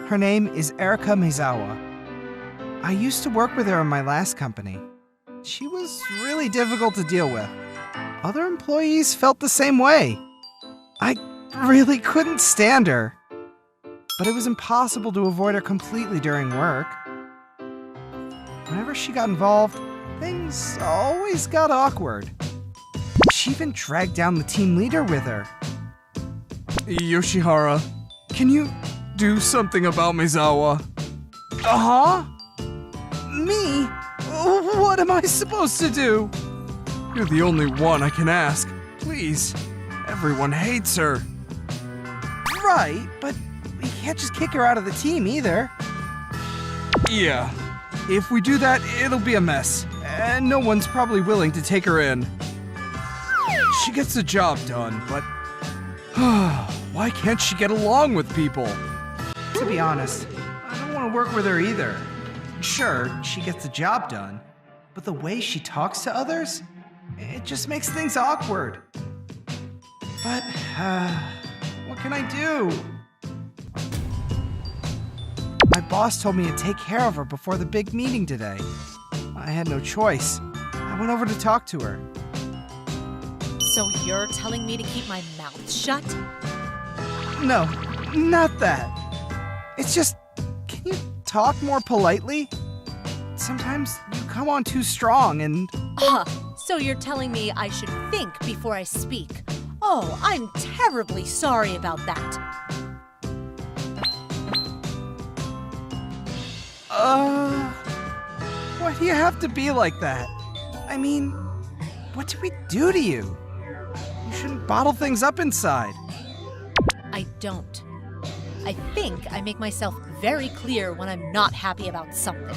Her name is Erika Maezawa. I used to work with her in my last company. She was really difficult to deal with. Other employees felt the same way. I really couldn't stand her. But it was impossible to avoid her completely during work. Whenever she got involved, things always got awkward. She even dragged down the team leader with her. Yoshihara, can you do something about Maezawa? Uh-huh? Me? What am I supposed to do? You're the only one I can ask. Please. Everyone hates her. Right, but we can't just kick her out of the team either. Yeah. If we do that, it'll be a mess. And no one's probably willing to take her in. She gets the job done, but why can't she get along with people? To be honest, I don't want to work with her either. Sure, she gets the job done, but the way she talks to others, it just makes things awkward. But, what can I do? My boss told me to take care of her before the big meeting today. I had no choice. I went over to talk to her. So you're telling me to keep my mouth shut? No, not that. It's just, can you talk more politely? Sometimes you come on too strong and... So you're telling me I should think before I speak? Oh, I'm terribly sorry about that. Why do you have to be like that? I mean, what did we do to you? You shouldn't bottle things up inside. I don't. I think I make myself very clear when I'm not happy about something.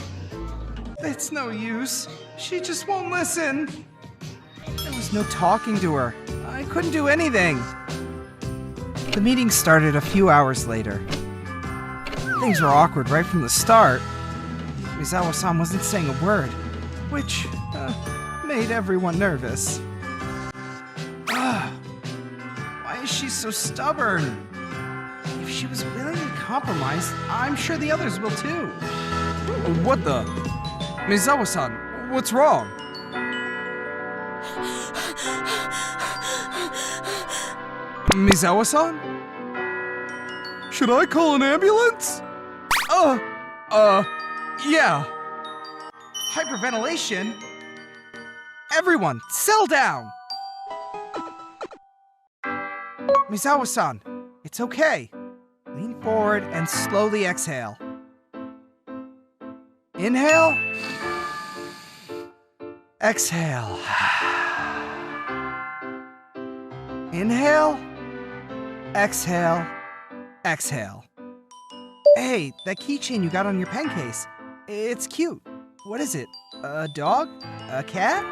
It's no use. She just won't listen. There was no talking to her. I couldn't do anything. The meeting started a few hours later. Things were awkward right from the start. Maezawa-san wasn't saying a word, which made everyone nervous. Why is she so stubborn? If she was willing to compromise, I'm sure the others will too. What the? Maezawa-san, what's wrong? Maezawa-san? Should I call an ambulance? Yeah. Hyperventilation? Everyone, settle down! Maezawa-san, it's okay. Lean forward and slowly exhale. Inhale. Exhale. Inhale. Exhale. Exhale. Hey, that keychain you got on your pen case. It's cute. What is it? A dog? A cat?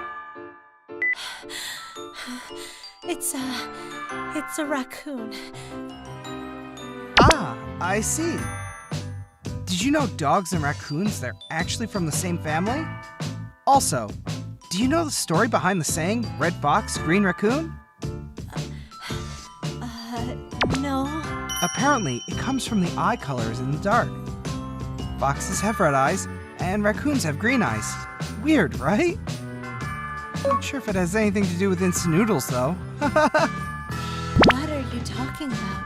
It's a raccoon. Ah, I see. Did you know dogs and raccoons, they're actually from the same family? Also, do you know the story behind the saying, red fox, green raccoon? No. Apparently, it comes from the eye colors in the dark. Foxes have red eyes, and raccoons have green eyes. Weird, right? Not sure if it has anything to do with instant noodles, though. What are you talking about?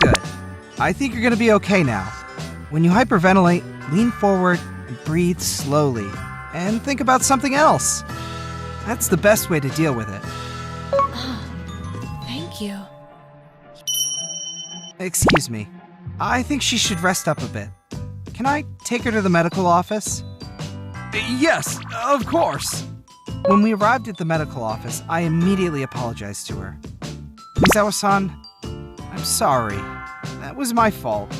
Good. I think you're gonna be okay now. When you hyperventilate, lean forward and breathe slowly. And think about something else. That's the best way to deal with it. Thank you. Excuse me. I think she should rest up a bit. Can I take her to the medical office? Yes, of course. When we arrived at the medical office, I immediately apologized to her. Maezawa-san, I'm sorry. That was my fault.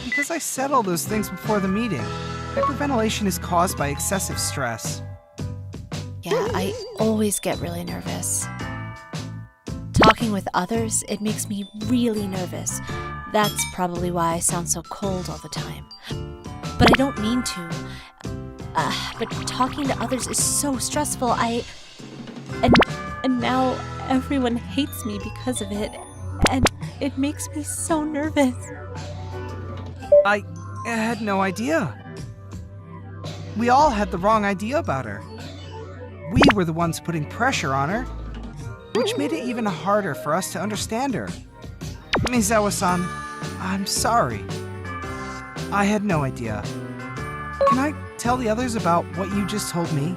Because I said all those things before the meeting. Hyperventilation is caused by excessive stress. Yeah, I always get really nervous. Talking with others, it makes me really nervous. That's probably why I sound so cold all the time. But I don't mean to. But talking to others is so stressful. And now everyone hates me because of it. And it makes me so nervous. I had no idea. We all had the wrong idea about her. We were the ones putting pressure on her, which made it even harder for us to understand her. Maezawa-san, I'm sorry. I had no idea. Can I tell the others about what you just told me?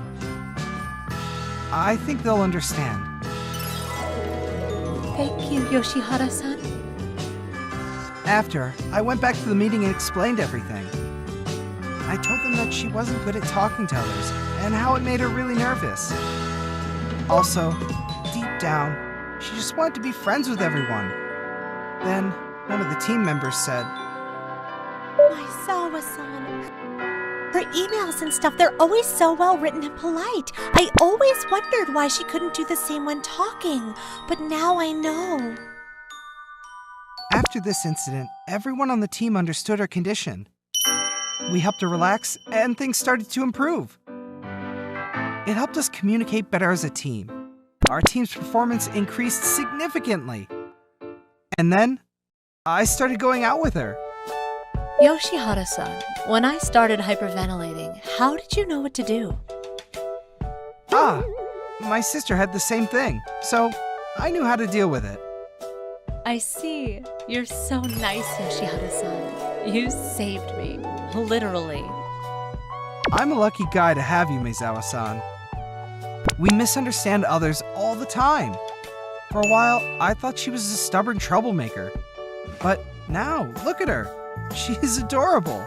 I think they'll understand. Thank you, Yoshihara-san. After, I went back to the meeting and explained everything. I told them that she wasn't good at talking to others and how it made her really nervous. Also, deep down, she just wanted to be friends with everyone. Then, one of the team members said, Maezawa-san. Her emails and stuff, they're always so well written and polite. I always wondered why she couldn't do the same when talking, but now I know. After this incident, everyone on the team understood her condition. We helped her relax, and things started to improve. It helped us communicate better as a team. Our team's performance increased significantly. And then, I started going out with her. Yoshihara-san, when I started hyperventilating, how did you know what to do? My sister had the same thing, so I knew how to deal with it. I see. You're so nice, Yoshihara-san. You saved me. Literally. I'm a lucky guy to have you, Maezawa-san. We misunderstand others all the time. For a while, I thought she was a stubborn troublemaker. But now, look at her. She is adorable.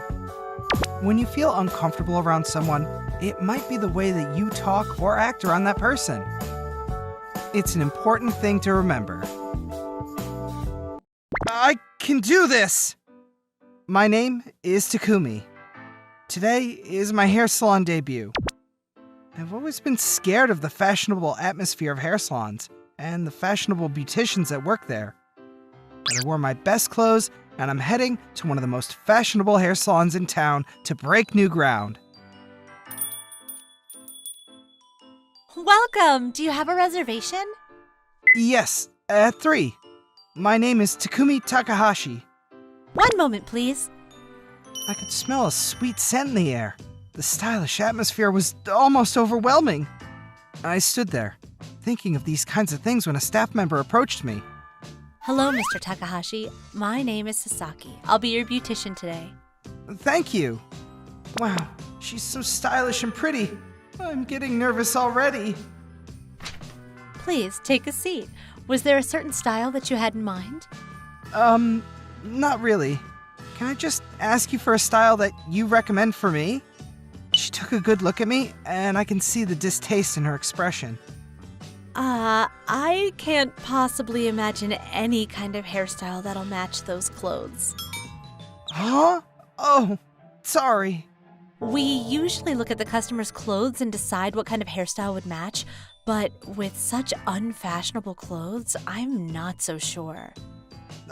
When you feel uncomfortable around someone, it might be the way that you talk or act around that person. It's an important thing to remember. I can do this! My name is Takumi. Today is my hair salon debut. I've always been scared of the fashionable atmosphere of hair salons and the fashionable beauticians that work there. But I wore my best clothes and I'm heading to one of the most fashionable hair salons in town to break new ground. Welcome! Do you have a reservation? Yes, at 3. My name is Takumi Takahashi. One moment, please. I could smell a sweet scent in the air. The stylish atmosphere was almost overwhelming. I stood there, thinking of these kinds of things when a staff member approached me. Hello, Mr. Takahashi. My name is Sasaki. I'll be your beautician today. Thank you. Wow, she's so stylish and pretty. I'm getting nervous already. Please, take a seat. Was there a certain style that you had in mind? Not really. Can I just ask you for a style that you recommend for me? She took a good look at me, and I can see the distaste in her expression. I can't possibly imagine any kind of hairstyle that'll match those clothes. Huh? Oh, sorry. We usually look at the customer's clothes and decide what kind of hairstyle would match, but with such unfashionable clothes, I'm not so sure.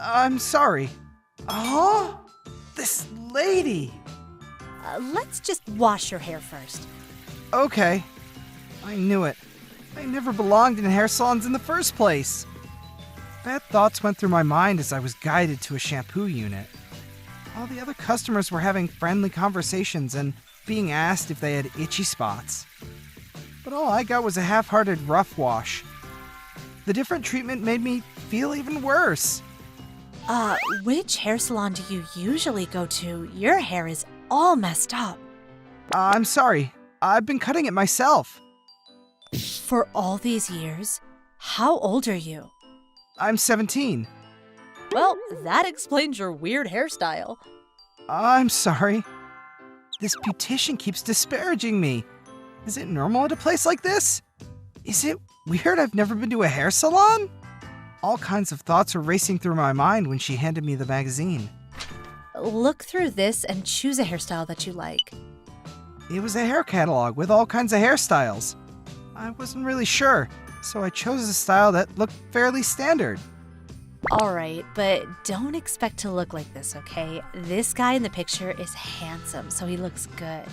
I'm sorry. Huh? This lady. Let's just wash your hair first. Okay. I knew it. I never belonged in hair salons in the first place. Bad thoughts went through my mind as I was guided to a shampoo unit. All the other customers were having friendly conversations and being asked if they had itchy spots. But all I got was a half-hearted rough wash. The different treatment made me feel even worse. Which hair salon do you usually go to? Your hair is all messed up. I'm sorry. I've been cutting it myself. For all these years? How old are you? I'm 17. Well, that explains your weird hairstyle. I'm sorry. This beautician keeps disparaging me. Is it normal at a place like this? Is it weird I've never been to a hair salon? All kinds of thoughts were racing through my mind when she handed me the magazine. Look through this and choose a hairstyle that you like. It was a hair catalog with all kinds of hairstyles. I wasn't really sure, so I chose a style that looked fairly standard. Alright, but don't expect to look like this, okay? This guy in the picture is handsome, so he looks good.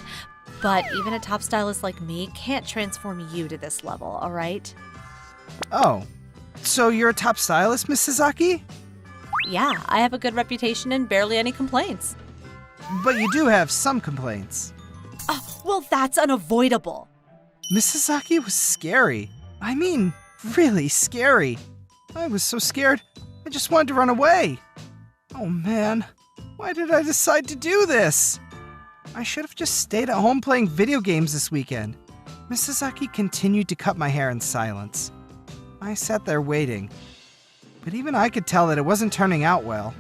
But even a top stylist like me can't transform you to this level, alright? Oh, so you're a top stylist, Miss Sasaki? Yeah, I have a good reputation and barely any complaints. But you do have some complaints. Oh, well, that's unavoidable. Miss Sasaki was scary. I mean, really scary. I was so scared, I just wanted to run away. Oh man, why did I decide to do this? I should have just stayed at home playing video games this weekend. Miss Sasaki continued to cut my hair in silence. I sat there waiting, but even I could tell that it wasn't turning out well.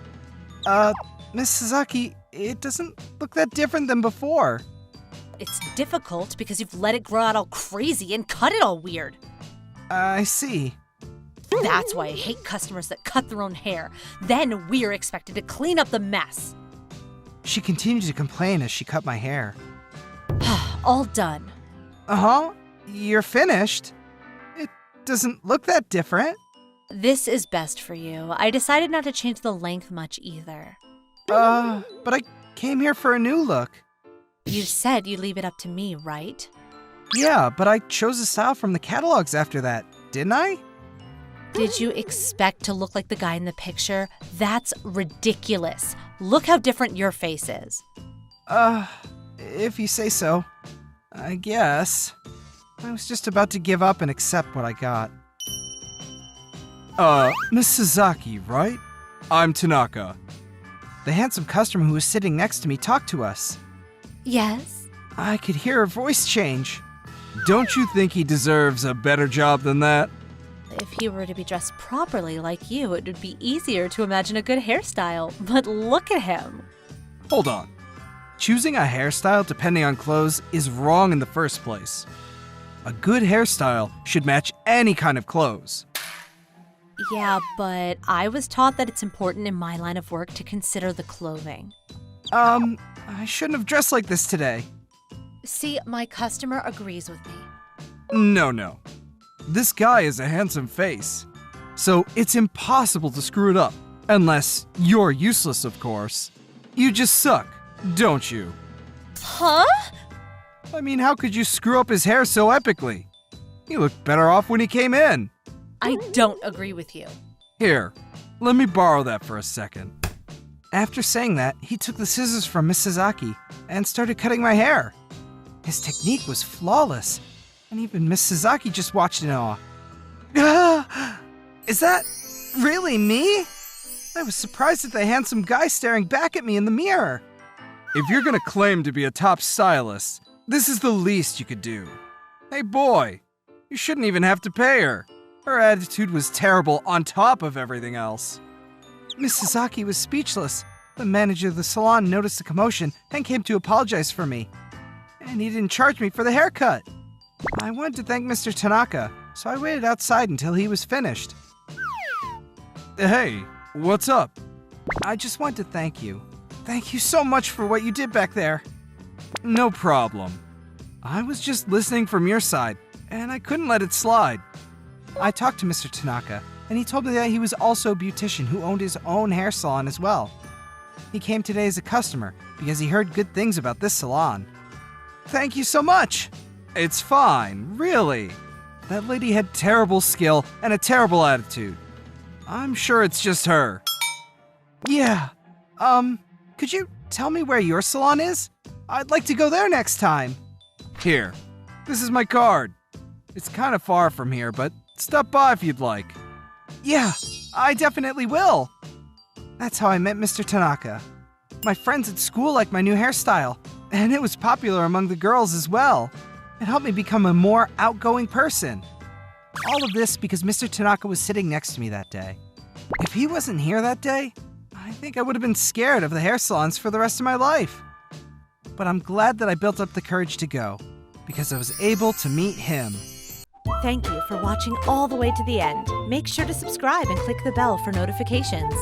Miss Sasaki, it doesn't look that different than before. It's difficult because you've let it grow out all crazy and cut it all weird. I see. That's why I hate customers that cut their own hair. Then we're expected to clean up the mess. She continued to complain as she cut my hair. All done. Uh-huh. You're finished. It doesn't look that different. This is best for you. I decided not to change the length much either. But I came here for a new look. You said you'd leave it up to me, right? Yeah, but I chose a style from the catalogs after that, didn't I? Did you expect to look like the guy in the picture? That's ridiculous. Look how different your face is. If you say so. I guess. I was just about to give up and accept what I got. Miss Sasaki, right? I'm Tanaka. The handsome customer who was sitting next to me talked to us. Yes? I could hear her voice change. Don't you think he deserves a better job than that? If he were to be dressed properly like you, it would be easier to imagine a good hairstyle. But look at him. Hold on. Choosing a hairstyle depending on clothes is wrong in the first place. A good hairstyle should match any kind of clothes. Yeah, but I was taught that it's important in my line of work to consider the clothing. I shouldn't have dressed like this today. See, my customer agrees with me. No. This guy is a handsome face. So it's impossible to screw it up. Unless you're useless, of course. You just suck, don't you? Huh? I mean, how could you screw up his hair so epically? He looked better off when he came in. I don't agree with you. Here, let me borrow that for a second. After saying that, he took the scissors from Miss Sasaki and started cutting my hair. His technique was flawless, and even Miss Sasaki just watched in awe. Is that really me? I was surprised at the handsome guy staring back at me in the mirror. If you're gonna claim to be a top stylist, this is the least you could do. Hey boy, you shouldn't even have to pay her. Her attitude was terrible on top of everything else. Miss Sasaki was speechless. The manager of the salon noticed the commotion and came to apologize for me. And he didn't charge me for the haircut. I wanted to thank Mr. Tanaka, so I waited outside until he was finished. Hey, what's up? I just wanted to thank you. Thank you so much for what you did back there. No problem. I was just listening from your side, and I couldn't let it slide. I talked to Mr. Tanaka, and he told me that he was also a beautician who owned his own hair salon as well. He came today as a customer because he heard good things about this salon. Thank you so much. It's fine, really. That lady had terrible skill and a terrible attitude. I'm sure it's just her. Yeah. Could you tell me where your salon is? I'd like to go there next time. Here, this is my card. It's kind of far from here, but stop by if you'd like. Yeah, I definitely will. That's how I met Mr. Tanaka. My friends at school liked my new hairstyle, and it was popular among the girls as well. It helped me become a more outgoing person. All of this because Mr. Tanaka was sitting next to me that day. If he wasn't here that day, I think I would have been scared of the hair salons for the rest of my life. But I'm glad that I built up the courage to go, because I was able to meet him. Thank you for watching all the way to the end. Make sure to subscribe and click the bell for notifications.